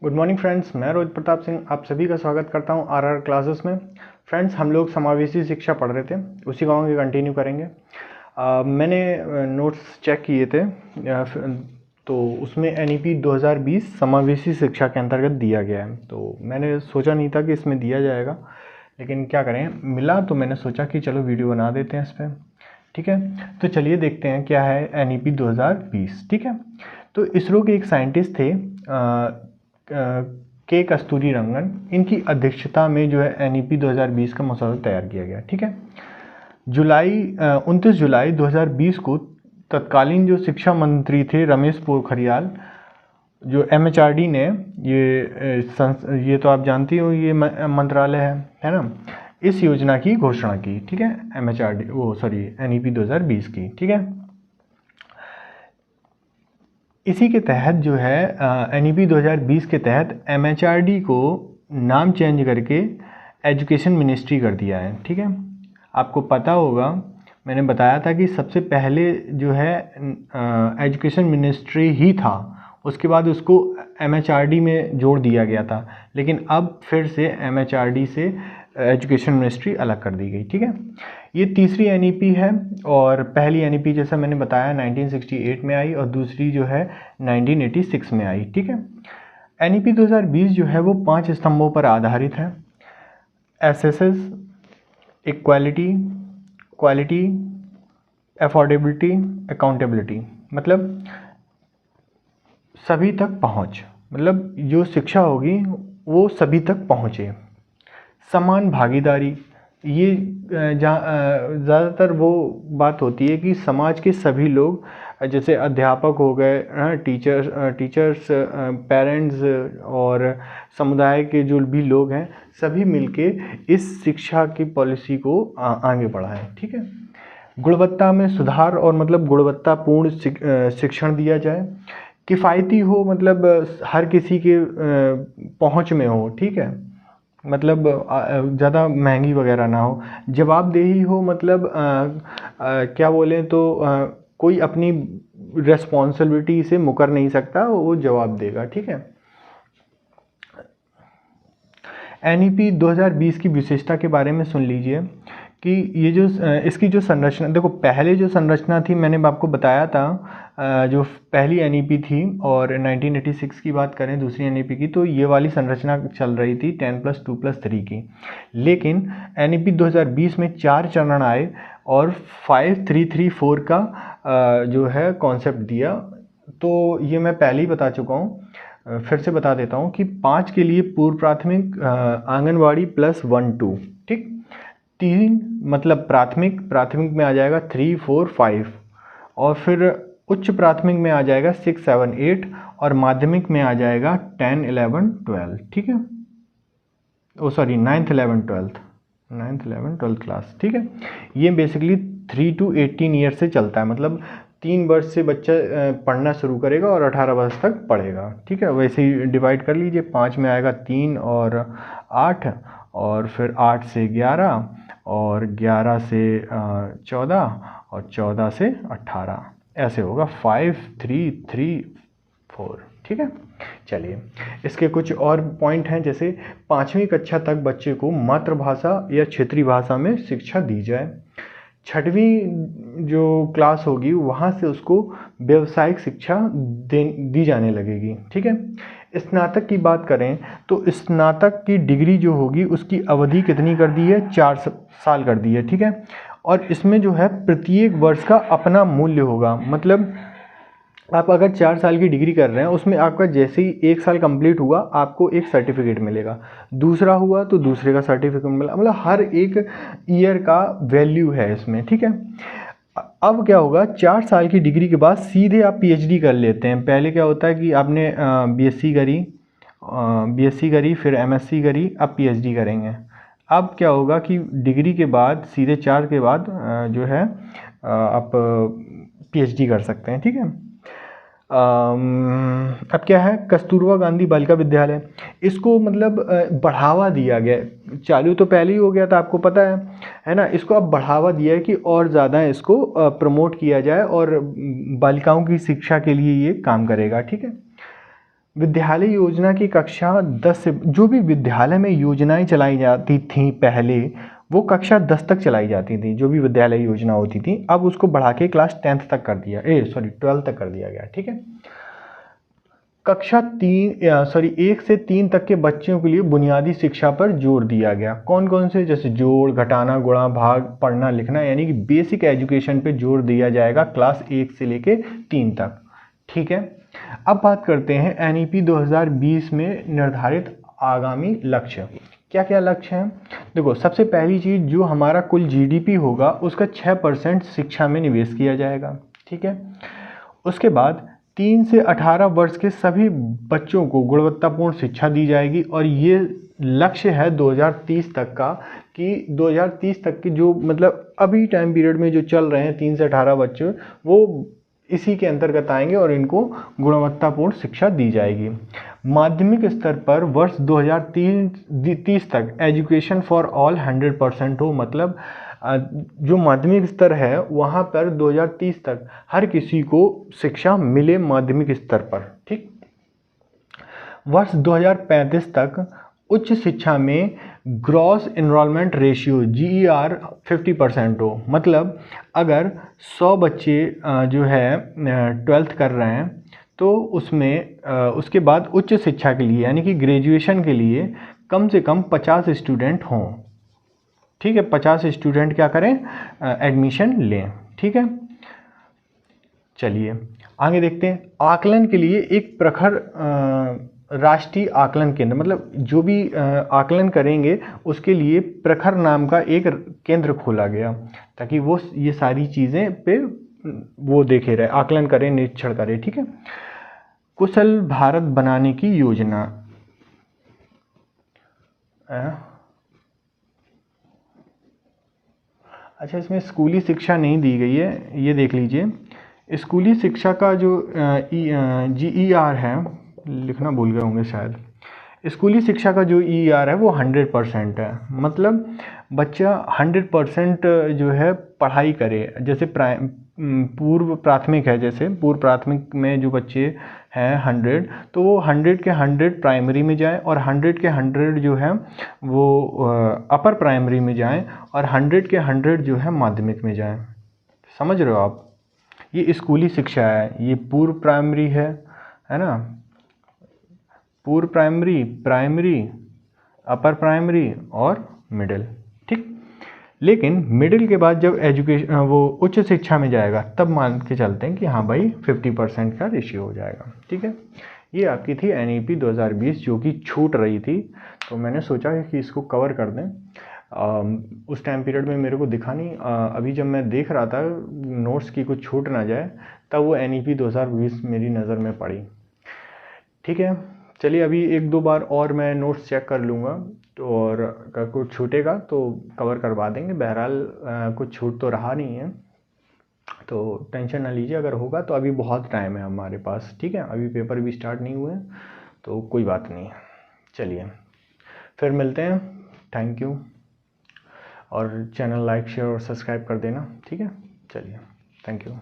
Good morning friends, मैं रोहित प्रताप सिंह आप सभी का स्वागत करता हूं आरआर क्लासेस में। फ्रेंड्स, हम लोग समावेशी शिक्षा पढ़ रहे थे, उसी को आगे कंटिन्यू करेंगे। मैंने नोट्स चेक किए थे, तो उसमें एनईपी 2020 समावेशी शिक्षा के अंतर्गत दिया गया है। तो मैंने सोचा नहीं था कि इसमें दिया जाएगा, लेकिन क्या करें, मिला तो मैंने सोचा कि चलो वीडियो बना देते हैं इस पर। ठीक है, तो चलिए देखते हैं क्या है एनईपी 2020। ठीक है, तो इसरो के एक साइंटिस्ट थे के कस्तूरी रंगन, इनकी अध्यक्षता में जो है एनईपी 2020 का मसौदा तैयार किया गया। ठीक है, 29 जुलाई 2020 को तत्कालीन जो शिक्षा मंत्री थे रमेश पोखरियाल, जो एमएचआरडी ने ये तो आप जानती हो ये मंत्रालय है ना, इस योजना की घोषणा की। ठीक है, एनईपी 2020 की। ठीक है, इसी के तहत जो है एनईपी 2020 के तहत एमएचआरडी को नाम चेंज करके एजुकेशन मिनिस्ट्री कर दिया है। ठीक है, आपको पता होगा मैंने बताया था कि सबसे पहले जो है एजुकेशन मिनिस्ट्री ही था, उसके बाद उसको एमएचआरडी में जोड़ दिया गया था, लेकिन अब फिर से एमएचआरडी से एजुकेशन मिनिस्ट्री अलग कर दी गई। ठीक है, ये तीसरी एनईपी है और पहली एनईपी जैसा मैंने बताया 1968 में आई और दूसरी जो है 1986 में आई। ठीक है, एनईपी 2020 जो है वो 5 स्तंभों पर आधारित है: SSS, equality, quality, affordability, accountability. मतलब सभी तक पहुंच, मतलब जो शिक्षा होगी वो सभी तक पहुंचे। समान भागीदारी, ये ज़्यादातर वो बात होती है कि समाज के सभी लोग, जैसे अध्यापक हो गए, टीचर्स, पेरेंट्स और समुदाय के जो भी लोग हैं, सभी मिलके इस शिक्षा की पॉलिसी को आगे बढ़ाएं। ठीक है, गुणवत्ता में सुधार और मतलब गुणवत्तापूर्ण शिक्षण दिया जाए, किफ़ायती हो, मतलब हर किसी के पहुंच में हो। ठीक है, मतलब ज़्यादा महंगी वगैरह ना हो, जवाबदेही हो, मतलब क्या बोलें तो कोई अपनी रेस्पॉन्सिबिलिटी से मुकर नहीं सकता, वो जवाब देगा। ठीक है, एनईपी 2020 की विशेषता के बारे में सुन लीजिए कि ये जो इसकी जो संरचना, देखो पहले जो संरचना थी मैंने आपको बताया था, जो पहली एनईपी थी और 1986 की बात करें दूसरी एनईपी की, तो ये वाली संरचना चल रही थी 10+2+3 की। लेकिन एनईपी 2020 में 4 चरण आए और 5334 का जो है कॉन्सेप्ट दिया। तो ये मैं पहले ही बता चुका हूँ, फिर से बता देता हूँ कि 5 के लिए पूर्व प्राथमिक, आंगनवाड़ी +1-2। ठीक, 3 मतलब प्राथमिक में आ जाएगा 3, 4, 5, और फिर उच्च प्राथमिक में आ जाएगा 6, 7, 8 और माध्यमिक में आ जाएगा 10, 11, 12। ठीक है, नाइन्थ 11, 12th क्लास। ठीक है, ये बेसिकली 3 to 18 ईयर से चलता है, मतलब 3 वर्ष से बच्चा पढ़ना शुरू करेगा और 18 वर्ष तक पढ़ेगा। ठीक है, वैसे ही डिवाइड कर लीजिए, 5 में आएगा 3 और 8, और फिर 8 से 11 और 11 से 14 और 14 से 18, ऐसे होगा 5, 3, 3, 4। ठीक है, चलिए इसके कुछ और पॉइंट हैं, जैसे 5वीं कक्षा तक बच्चे को मातृभाषा या क्षेत्रीय भाषा में शिक्षा दी जाए। 6वीं जो क्लास होगी वहाँ से उसको व्यावसायिक शिक्षा दी जाने लगेगी। ठीक है, स्नातक की बात करें तो स्नातक की डिग्री जो होगी उसकी अवधि कितनी कर दी है, 4 साल कर दी है। ठीक है, और इसमें जो है प्रत्येक वर्ष का अपना मूल्य होगा, मतलब आप अगर 4 साल की डिग्री कर रहे हैं, उसमें आपका जैसे ही 1 साल कंप्लीट हुआ आपको एक सर्टिफिकेट मिलेगा, दूसरा हुआ तो दूसरे का सर्टिफिकेट मिला, मतलब हर एक ईयर का वैल्यू है इसमें। ठीक है, अब क्या होगा, 4 साल की डिग्री के बाद सीधे आप पीएचडी कर लेते हैं। पहले क्या होता है कि आपने बीएससी करी, फिर एमएससी करी, अब पीएचडी करेंगे। अब क्या होगा कि डिग्री के बाद सीधे 4 के बाद जो है आप पीएचडी कर सकते हैं। ठीक है, अब क्या है, कस्तूरबा गांधी बालिका विद्यालय, इसको मतलब बढ़ावा दिया गया। चालू तो पहले ही हो गया था, आपको पता है ना, इसको अब बढ़ावा दिया है कि और ज़्यादा इसको प्रमोट किया जाए और बालिकाओं की शिक्षा के लिए ये काम करेगा। ठीक है, विद्यालय योजना की कक्षा 10 से, जो भी विद्यालय में योजनाएं चलाई जाती थी पहले, वो कक्षा 10 तक चलाई जाती थी, जो भी विद्यालय योजना होती थी, अब उसको बढ़ा के क्लास 10th तक कर दिया, 12 तक कर दिया गया। ठीक है, कक्षा 1 से 3 तक के बच्चों के लिए बुनियादी शिक्षा पर जोर दिया गया। कौन कौन से? जैसे जोड़, घटाना, गुणा, भाग, पढ़ना लिखना, यानी कि बेसिक एजुकेशन पे जोर दिया जाएगा क्लास 1 से लेके 3 तक। ठीक है, अब बात करते हैं एनईपी 2020 में निर्धारित आगामी लक्ष्य। क्या क्या लक्ष्य हैं? देखो, सबसे पहली चीज़, जो हमारा कुल जीडीपी होगा उसका 6% शिक्षा में निवेश किया जाएगा। ठीक है, उसके बाद 3 से 18 वर्ष के सभी बच्चों को गुणवत्तापूर्ण शिक्षा दी जाएगी, और ये लक्ष्य है 2030 तक का, कि 2030 तक की जो मतलब अभी टाइम पीरियड में जो चल रहे हैं 3 से 18 बच्चे, वो इसी के अंतर्गत आएंगे और इनको गुणवत्तापूर्ण शिक्षा दी जाएगी। माध्यमिक स्तर पर वर्ष 2030 तक एजुकेशन फॉर ऑल 100% हो, मतलब जो माध्यमिक स्तर है वहाँ पर 2030 तक हर किसी को शिक्षा मिले माध्यमिक स्तर पर। ठीक, वर्ष 2035 तक उच्च शिक्षा में ग्रॉस एनरोलमेंट रेशियो GER 50% हो, मतलब अगर 100 बच्चे जो है 12th कर रहे हैं तो उसमें उसके बाद उच्च शिक्षा के लिए यानी कि ग्रेजुएशन के लिए कम से कम 50 स्टूडेंट हों। ठीक है, 50 स्टूडेंट क्या करें? एडमिशन लें। ठीक है, चलिए आगे देखते हैं। आकलन के लिए एक प्रखर राष्ट्रीय आकलन केंद्र, मतलब जो भी आकलन करेंगे उसके लिए प्रखर नाम का एक केंद्र खोला गया, ताकि वो ये सारी चीज़ें पे वो देखे रहे, आकलन करें, निरीक्षण करें। ठीक है, कुशल भारत बनाने की योजना। अच्छा, इसमें स्कूली शिक्षा नहीं दी गई है, ये देख लीजिए। स्कूली शिक्षा का जो GER है, लिखना भूल गए होंगे शायद। स्कूली शिक्षा का जो ER है वो 100% है, मतलब बच्चा 100% जो है पढ़ाई करे। जैसे पूर्व प्राथमिक है, जैसे पूर्व प्राथमिक में जो बच्चे हैं 100, तो वो 100 के 100 प्राइमरी में जाएं, और 100 के 100 जो है वो अपर प्राइमरी में जाएं, और 100 के 100 जो है माध्यमिक में जाएं। समझ रहे हो आप? ये स्कूली शिक्षा है, ये पूर्व प्राइमरी है ना, पूर्व प्राइमरी, प्राइमरी, अपर प्राइमरी और मिडिल। ठीक, लेकिन मिडिल के बाद जब एजुकेशन वो उच्च शिक्षा में जाएगा तब मान के चलते हैं कि हाँ भाई 50% का रेशियो हो जाएगा। ठीक है, ये आपकी थी NEP 2020 जो कि छूट रही थी, तो मैंने सोचा कि इसको कवर कर दें। उस टाइम पीरियड में मेरे को दिखा नहीं, अभी जब मैं देख रहा था नोट्स की कुछ छूट ना जाए, तब वो NEP 2020 मेरी नज़र में पड़ी। ठीक है, चलिए अभी 1-2 बार और मैं नोट्स चेक कर लूँगा, तो और अगर कुछ छूटेगा तो कवर करवा देंगे। बहरहाल कुछ छूट तो रहा नहीं है, तो टेंशन ना लीजिए। अगर होगा तो अभी बहुत टाइम है हमारे पास। ठीक है, अभी पेपर भी स्टार्ट नहीं हुए, तो कोई बात नहीं। चलिए फिर मिलते हैं, थैंक यू, और चैनल लाइक, शेयर और सब्सक्राइब कर देना। ठीक है, चलिए, थैंक यू।